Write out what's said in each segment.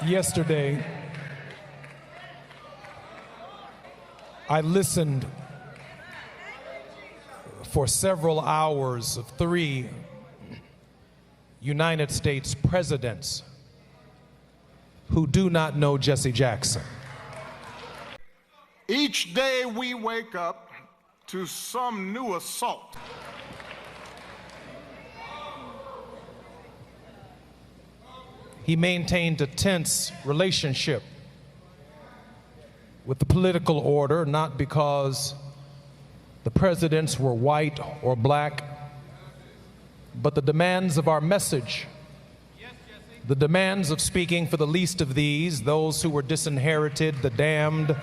Yesterday, I listened for several hours of 3 United States presidents who do not know Jesse Jackson. Each day we wake up to some new assault. He maintained a tense relationship with the political order, not because the presidents were white or black, but the demands of our message, the demands of speaking for the least of these, those who were disinherited, the damned,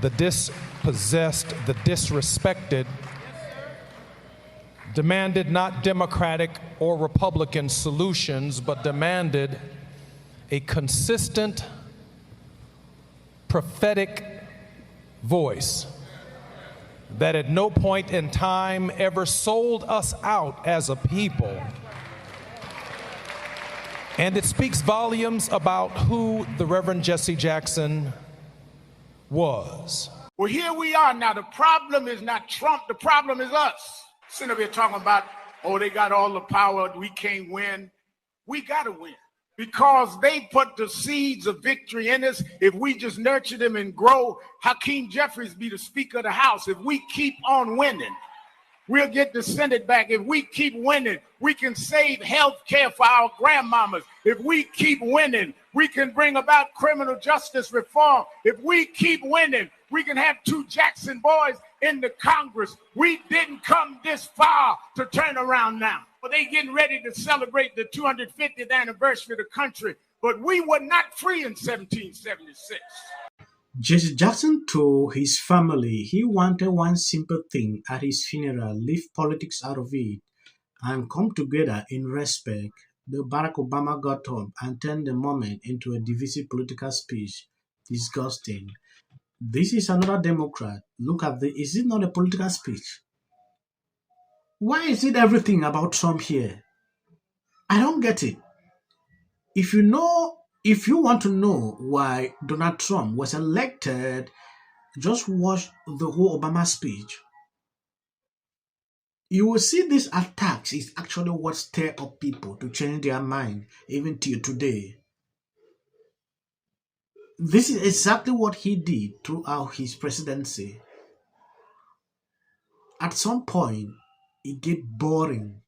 the dispossessed, the disrespected, demanded not Democratic or Republican solutions, but demanded a consistent, prophetic voice that at no point in time ever sold us out as a people. And it speaks volumes about who the Reverend Jesse Jackson was. Well, here we are now. The problem is not Trump. The problem is us. Sitting up here talking about, oh, they got all the power. We can't win. We got to win because they put the seeds of victory in us. If we just nurture them and grow, Hakeem Jeffries be the Speaker of the House. If we keep on winning, we'll get the Senate back. If we keep winning, we can save health care for our grandmamas. If we keep winning, we can bring about criminal justice reform. If we keep winning, we can have 2 Jackson boys in the Congress. We didn't come this far to turn around now. But they getting ready to celebrate the 250th anniversary of the country. But we were not free in 1776. Jesse Jackson told his family he wanted one simple thing at his funeral: leave politics out of it and come together in respect. The Barack Obama got up and turned the moment into a divisive political speech. Disgusting. This is another Democrat. Look at this. Is it not a political speech? Why is it everything about Trump here? I don't get it. If you want to know why Donald Trump was elected, just watch the whole Obama speech. You will see these attacks is actually what stir up people to change their mind, even till today. This is exactly what he did throughout his presidency. At some point, it get boring.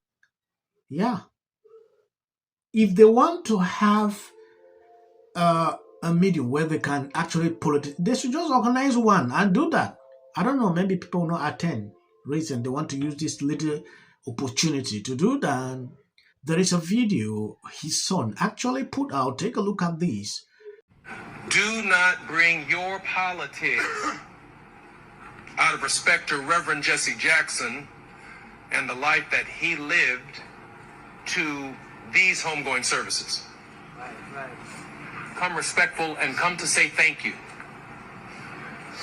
Yeah. If they want to have a meeting where they can actually they should just organize one and do that. I don't know, maybe people will not attend. Reason they want to use this little opportunity to do that. There is a video his son actually put out. Take a look at this. Do not bring your politics out of respect to Reverend Jesse Jackson and the life that he lived to these homegoing services. Right. Come respectful and come to say thank you.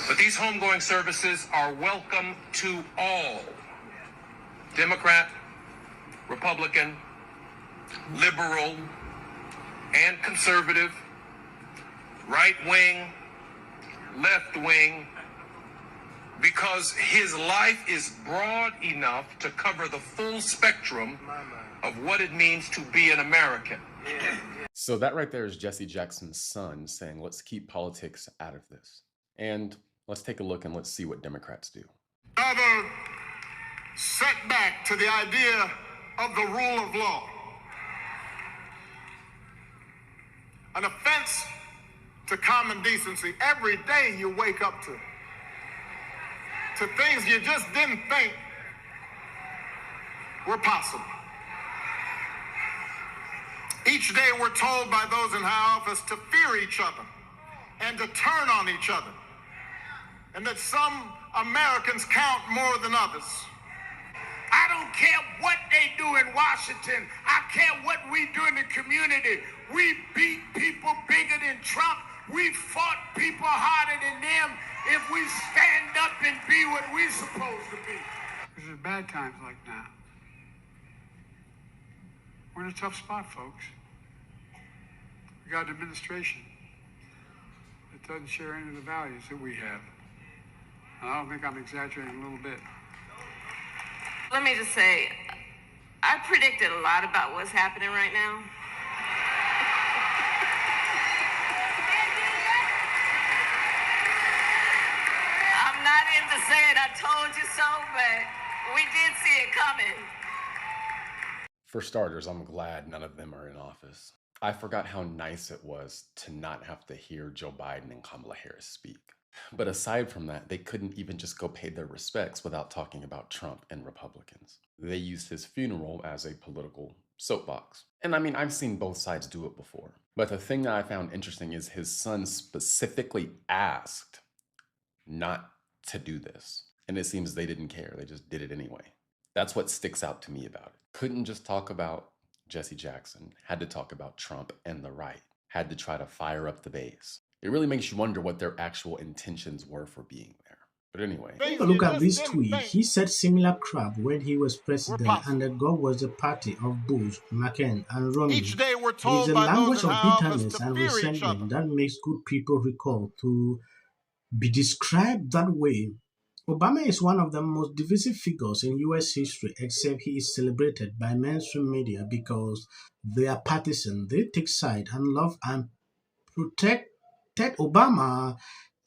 But these homegoing services are welcome to all. Democrat, Republican, liberal, and conservative, right wing, left wing, because his life is broad enough to cover the full spectrum of what it means to be an American. So that right there is Jesse Jackson's son saying, let's keep politics out of this. And let's take a look and let's see what Democrats do. Another setback to the idea of the rule of law. An offense to common decency. Every day you wake up to things you just didn't think were possible. Each day we're told by those in high office to fear each other and to turn on each other, and that some Americans count more than others. I don't care what they do in Washington. I care what we do in the community. We beat people bigger than Trump. We fought people harder than them if we stand up and be what we're supposed to be. Because there's bad times like now. We're in a tough spot, folks. We got an administration doesn't share any of the values that we have. And I don't think I'm exaggerating a little bit. Let me just say, I predicted a lot about what's happening right now. I'm not into saying I told you so, but we did see it coming. For starters, I'm glad none of them are in office. I forgot how nice it was to not have to hear Joe Biden and Kamala Harris speak. But aside from that, they couldn't even just go pay their respects without talking about Trump and Republicans. They used his funeral as a political soapbox. And I mean, I've seen both sides do it before. But the thing that I found interesting is his son specifically asked not to do this. And it seems they didn't care. They just did it anyway. That's what sticks out to me about it. Couldn't just talk about Jesse Jackson. Had to talk about Trump and the right. Had to try to fire up the base. It really makes you wonder what their actual intentions were for being there. But anyway. Take a look at this tweet. He said similar crap when he was president and that God was the party of Bush, McCain, and Romney. Each day we're It is told a by language those in of high office bitterness to and fear each other. resentment that makes good people recall to be described that way. Obama is one of the most divisive figures in US history, except he is celebrated by mainstream media because they are partisan. They take side and love and protect Obama.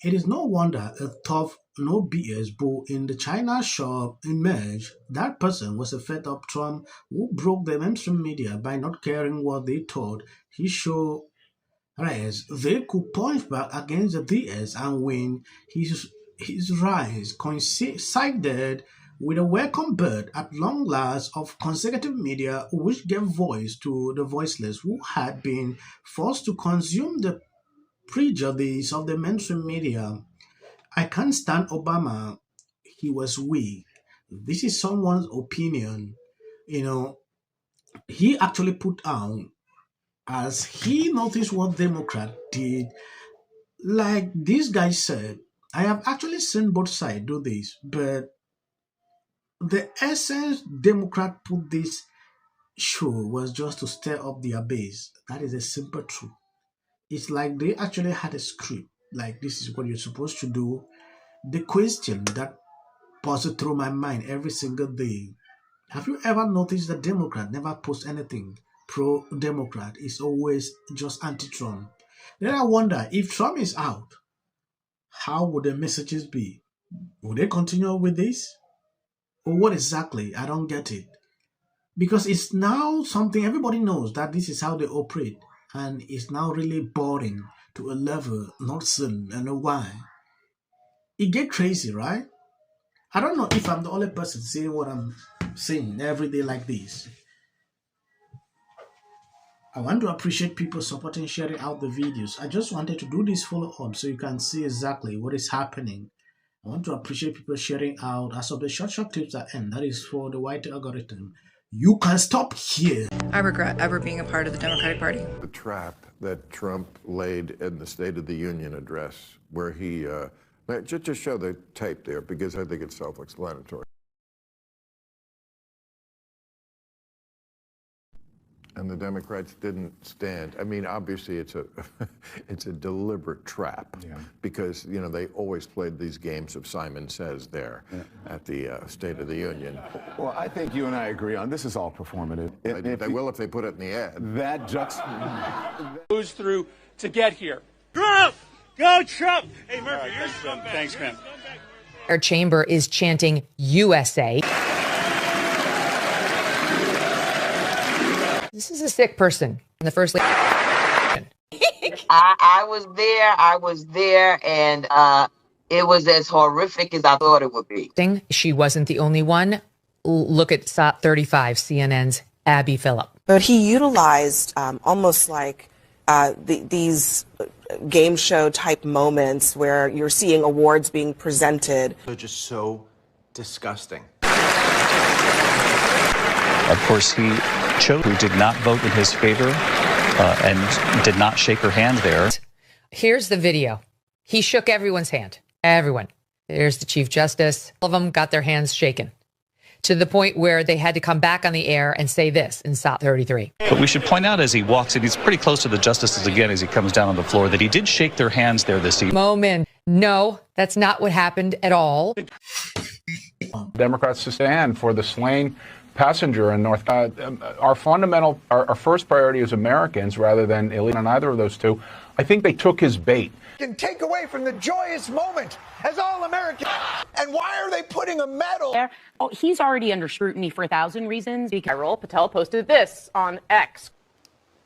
It is no wonder a tough, no BS bull in the China shop emerged. That person was a fed-up Trump who broke the mainstream media by not caring what they thought he should. They could punch back against the DS and win. His rise coincided with a welcome birth at long last of consecutive media which gave voice to the voiceless who had been forced to consume the prejudice of the mainstream media. I can't stand Obama. He was weak. This is someone's opinion. He actually put out as he noticed what Democrat did. Like this guy said, I have actually seen both sides do this, but the essence Democrat put this show was just to stir up their base. That is a simple truth. It's like they actually had a script, like this is what you're supposed to do. The question that passes through my mind every single day, have you ever noticed that Democrat never posts anything pro-Democrat? It's always just anti-Trump. Then I wonder, if Trump is out, how would the messages be? Will they continue with this? Or what exactly? I don't get it. Because it's now something everybody knows that this is how they operate. And it's now really boring to a level not seen and know why. It get crazy, right? I don't know if I'm the only person saying what I'm saying every day like this. I want to appreciate people supporting, sharing out the videos. I just wanted to do this follow-up so you can see exactly what is happening. I want to appreciate people sharing out as of the short clips that end. That is for the white algorithm. You can stop here. I regret ever being a part of the Democratic Party. The trap that Trump laid in the State of the Union address, where he, just show the tape there because I think it's self-explanatory. And the Democrats didn't stand. I mean, obviously, it's a it's a deliberate trap because they always played these games of Simon Says there at the State of the Union. Well, I think you and I agree on this is all performative. They will if they put it in the ad. That just goes through to get here. Trump, go Trump! Hey Murphy, you're scumbag. Thanks, man. Our chamber is chanting USA. This is a sick person. In the first I was there, and it was as horrific as I thought it would be. She wasn't the only one. Look at SOT 35, CNN's Abby Phillip. But he utilized almost like these game show type moments where you're seeing awards being presented. They're just so disgusting. Of course, he chose who did not vote in his favor and did not shake her hand there. Here's the video. He shook everyone's hand. Everyone. There's the Chief Justice. All of them got their hands shaken. to the point where they had to come back on the air and say this in SOT 33. But we should point out as he walks in, he's pretty close to the justices again as he comes down on the floor, that he did shake their hands there this evening. Moment. No, that's not what happened at all. Democrats to stand for the slain passenger in North. Our first priority is Americans rather than illegal on either of those two. I think they took his bait. Can take away from the joyous moment as all Americans. And why are they putting a medal? Oh, he's already under scrutiny for 1,000 reasons. Viral Patel posted this on X.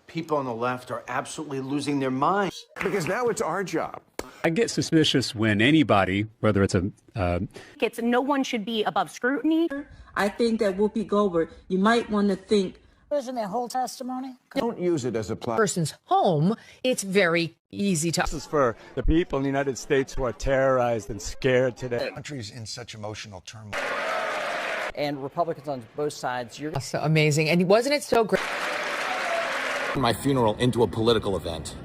People on the left are absolutely losing their minds. Because now it's our job. I get suspicious when anybody, whether it's no one should be above scrutiny. I think that Whoopi Goldberg, you might want to think. Isn't their whole testimony? Don't use it as a platform. Person's home, it's very easy to. This is for the people in the United States who are terrorized and scared today. The country's in such emotional turmoil. And Republicans on both sides. So amazing. And wasn't it so great? My funeral into a political event.